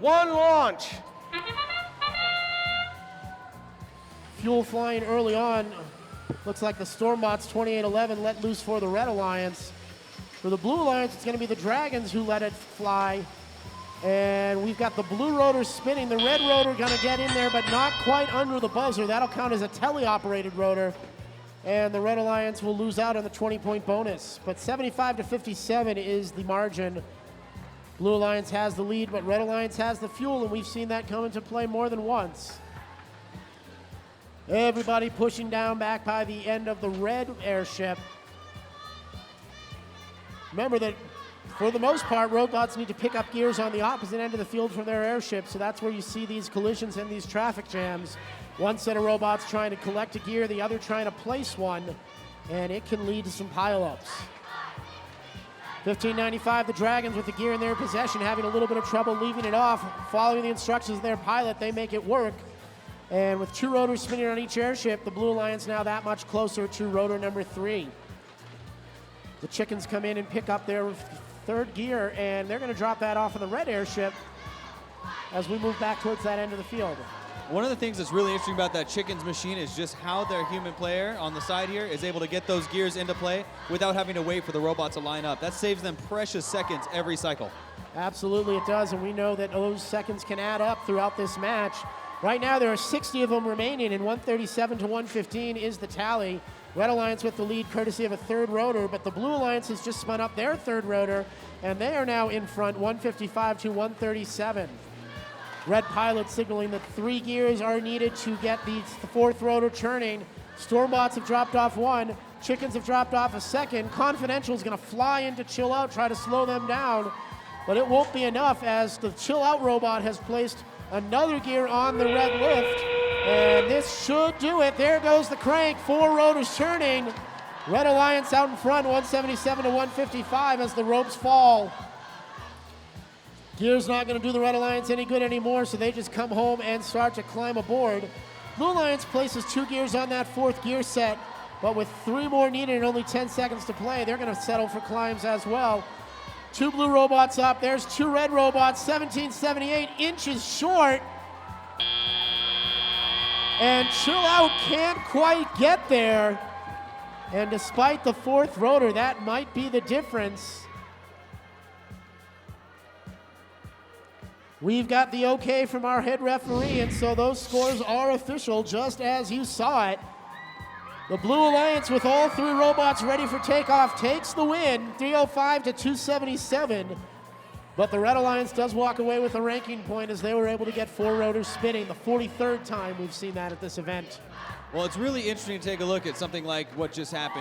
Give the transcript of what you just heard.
one launch. Fuel flying early on. Looks like the Stormbots 2811 let loose for the Red Alliance. For the Blue Alliance, it's going to be the Dragons who let it fly. And we've got the blue rotor spinning. The red rotor going to get in there, but not quite under the buzzer. That'll count as a tele-operated rotor. And the Red Alliance will lose out on the 20-point bonus. But 75 to 57 is the margin. Blue Alliance has the lead, but Red Alliance has the fuel, and we've seen that come into play more than once. Everybody pushing down back by the end of the red airship. Remember that for the most part, robots need to pick up gears on the opposite end of the field from their airship, so that's where you see these collisions and these traffic jams. One set of robots trying to collect a gear, the other trying to place one, and it can lead to some pileups. 1595, the Dragons with the gear in their possession, having a little bit of trouble leaving it off. Following the instructions of their pilot, they make it work. And with two rotors spinning on each airship, the Blue Alliance now that much closer to rotor number 3. The Chickens come in and pick up their third gear, and they're going to drop that off of the red airship as we move back towards that end of the field. One of the things that's really interesting about that Chickens machine is just how their human player on the side here is able to get those gears into play without having to wait for the robots to line up. That saves them precious seconds every cycle. Absolutely it does, and we know that those seconds can add up throughout this match. Right now there are 60 of them remaining, and 137 to 115 is the tally. Red Alliance with the lead courtesy of a third rotor, but the Blue Alliance has just spun up their third rotor, and they are now in front, 155 to 137. Red pilot signaling that 3 gears are needed to get the fourth rotor turning. Stormbots have dropped off 1. Chickens have dropped off a second. Confidential is going to fly in to chill out, try to slow them down, but it won't be enough as the chill out robot has placed another gear on the red lift, and this should do it. There goes the crank, 4 rotors turning. Red Alliance out in front, 177 to 155 as the ropes fall. Gear's not going to do the Red Alliance any good anymore, so they just come home and start to climb aboard. Blue Alliance places 2 gears on that 4th gear set, but with 3 more needed and only 10 seconds to play, they're going to settle for climbs as well. 2 blue robots up. There's 2 red robots, 1778 inches short. And Chill Out can't quite get there. And despite the 4th rotor, that might be the difference. We've got the okay from our head referee, and so those scores are official, just as you saw it. The Blue Alliance, with all 3 robots ready for takeoff, takes the win, 305 to 277. But the Red Alliance does walk away with a ranking point as they were able to get 4 rotors spinning, the 43rd time we've seen that at this event. Well, it's really interesting to take a look at something like what just happened.